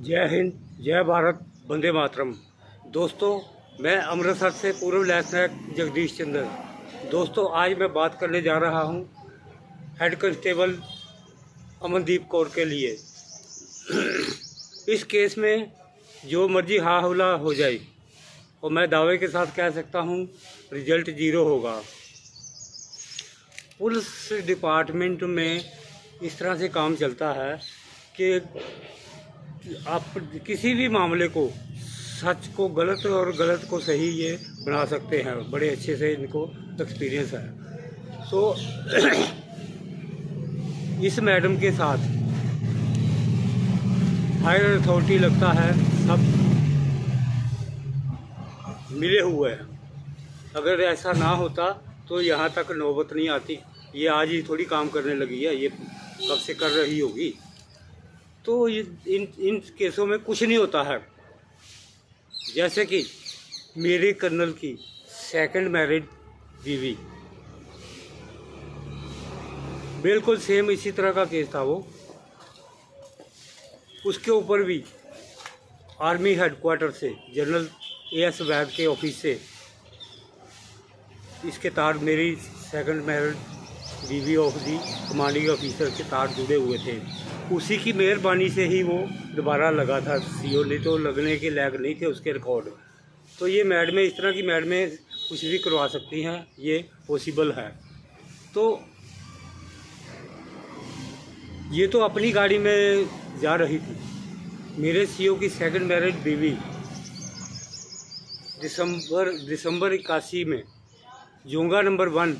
जय हिंद, जय भारत, वंदे मातरम। दोस्तों, मैं अमृतसर से पूर्व लेफ्टिनेंट जगदीश चंद्र। दोस्तों, आज मैं बात करने जा रहा हूं हेड कांस्टेबल अमनदीप कौर के लिए। इस केस में जो मर्जी हाहुला हो जाए और मैं दावे के साथ कह सकता हूं रिजल्ट 0 होगा। पुलिस डिपार्टमेंट में इस तरह से काम चलता है कि आप किसी भी मामले को, सच को गलत और गलत को सही ये बना सकते हैं। बड़े अच्छे से इनको एक्सपीरियंस है। तो इस मैडम के साथ हायर अथॉरिटी लगता है सब मिले हुए हैं। अगर ऐसा ना होता तो यहाँ तक नौबत नहीं आती। ये आज ही थोड़ी काम करने लगी है, ये कब से कर रही होगी। तो ये इन केसों में कुछ नहीं होता है। जैसे कि मेरे कर्नल की सेकंड मैरिड बीवी, बिल्कुल सेम इसी तरह का केस था वो। उसके ऊपर भी आर्मी हेडक्वार्टर से, जनरल एएस वैद के ऑफिस से इसके तार मेरी सेकंड मैरिड बीवी ऑफ दी कमांडिंग ऑफिसर के तार जुड़े हुए थे। उसी की मेहरबानी से ही वो दोबारा लगा था सीओ, नहीं तो लगने के लायक नहीं थे उसके रिकॉर्ड। तो ये मैडमें, इस तरह की मैडमें कुछ भी करवा सकती हैं, ये पॉसिबल है। तो ये तो अपनी गाड़ी में जा रही थी। मेरे सीओ की सेकंड मैरिड बीवी दिसंबर 81 में जोंगा नंबर 1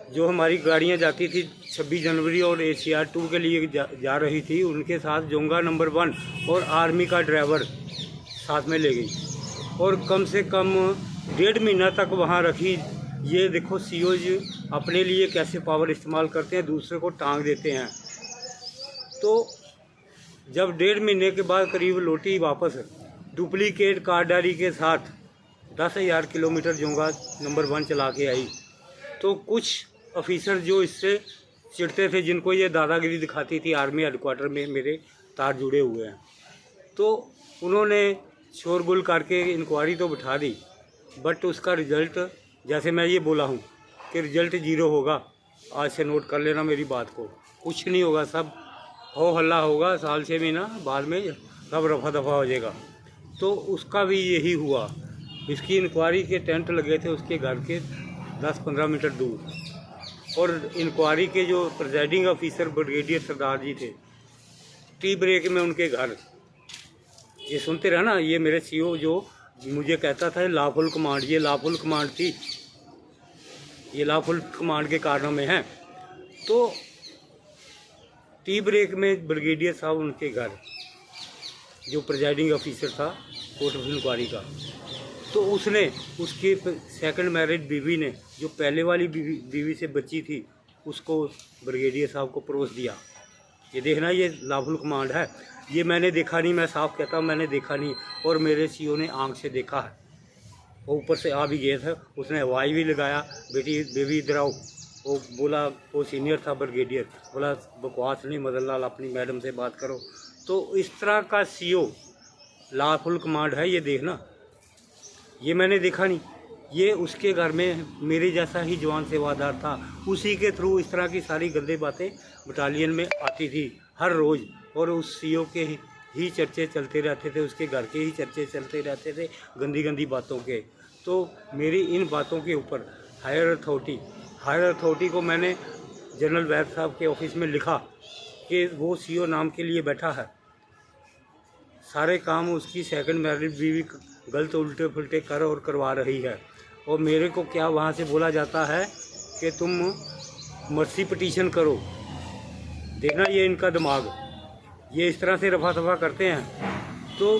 जो हमारी गाड़ियां जाती थी 26 जनवरी और ACR 2 के लिए जा रही थी, उनके साथ जोंगा नंबर 1 और आर्मी का ड्राइवर साथ में ले गई और कम से कम 1.5 महीना तक वहाँ रखी। ये देखो सीओज अपने लिए कैसे पावर इस्तेमाल करते हैं, दूसरे को टांग देते हैं। तो जब 1.5 महीने के बाद करीब लौटी वापस डुप्लीकेट कार्डदारी के साथ 10,000 किलोमीटर जोंगा नंबर 1 चला के आई। तो कुछ ऑफिसर जो इससे चिढ़ते थे, जिनको ये दादागिरी दिखाती थी, आर्मी हेडक्वार्टर में मेरे तार जुड़े हुए हैं, तो उन्होंने शोरगुल करके इंक्वायरी तो बिठा दी। बट उसका रिज़ल्ट, जैसे मैं ये बोला हूँ कि रिज़ल्ट 0 होगा। आज से नोट कर लेना मेरी बात को। कुछ नहीं होगा, सब हो हल्ला होगा, साल 6 महीना बाद में सब रफा दफा हो जाएगा। तो उसका भी यही हुआ। इसकी इंक्वायरी के टेंट लगे थे उसके घर के 10-15 मीटर दूर, और इंक्वायरी के जो प्रिजाइडिंग ऑफिसर ब्रिगेडियर सरदार जी थे, टी ब्रेक में उनके घर। ये सुनते रहे ना, ये मेरे सीओ जो मुझे कहता था लॉफुल कमांड, ये लॉफुल कमांड थी, ये लॉफुल कमांड के कारनामे हैं। तो टी ब्रेक में ब्रिगेडियर साहब उनके घर, जो प्रिजाइडिंग ऑफिसर था कोर्ट ऑफ इंक्वायरी का, तो उसने, उसकी सेकंड मैरिड बीवी ने, जो पहले वाली बीवी से बच्ची थी, उसको ब्रिगेडियर साहब को परोस दिया। ये देखना, ये लाफुल कमांड है। ये मैंने देखा नहीं, मैं साफ कहता हूँ, मैंने देखा नहीं। और मेरे सीओ ने आंख से देखा है। वो ऊपर से आ भी गए थे, उसने हवाई भी लगाया, बेटी बेबी इधर आओ। वो बोला, वो सीनियर था ब्रिगेडियर, बोला बकवास नहीं मदन लाल, अपनी मैडम से बात करो। तो इस तरह का सीओ लाफुल कमांड है, ये देखना। ये मैंने देखा नहीं, ये उसके घर में मेरे जैसा ही जवान सेवादार था, उसी के थ्रू इस तरह की सारी गंदे बातें बटालियन में आती थी हर रोज़। और उस सीओ के ही चर्चे चलते रहते थे, उसके घर के ही चर्चे चलते रहते थे, गंदी गंदी बातों के। तो मेरी इन बातों के ऊपर हायर अथॉरिटी को मैंने जनरल वैद साहब के ऑफिस में लिखा कि वो सीओ नाम के लिए बैठा है, सारे काम उसकी सेकंड मैरिड बीवी गलत उल्टे पुल्टे कर और करवा रही है। और मेरे को क्या वहाँ से बोला जाता है कि तुम मर्सी पिटीशन करो। देखना ये इनका दिमाग, ये इस तरह से रफा दफा करते हैं। तो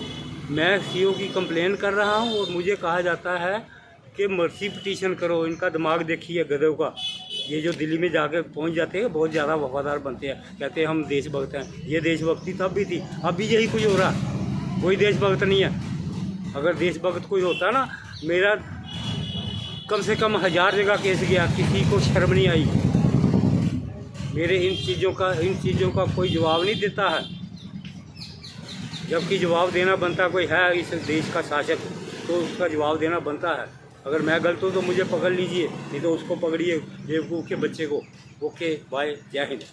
मैं सीओ की कंप्लेन कर रहा हूँ और मुझे कहा जाता है कि मर्सी पिटीशन करो। इनका दिमाग देखिए गधों का। ये जो दिल्ली में जाके पहुँच जाते हैं, बहुत ज़्यादा वफादार बनते हैं, कहते हैं हम देशभक्त हैं। ये देशभक्ति तब भी थी, अब भी यही कुछ हो रहा। कोई देशभक्त नहीं है। अगर देशभक्त कोई होता ना, मेरा कम से कम 1000 जगह केस गया, किसी को शर्म नहीं आई। मेरे इन चीज़ों का कोई जवाब नहीं देता है। जबकि जवाब देना बनता, कोई है इस देश का शासक तो उसका जवाब देना बनता है। अगर मैं गलत हूँ तो मुझे पकड़ लीजिए, नहीं तो उसको पकड़िए बेवकूफ़ के बच्चे को। ओके बाय, जय हिंद।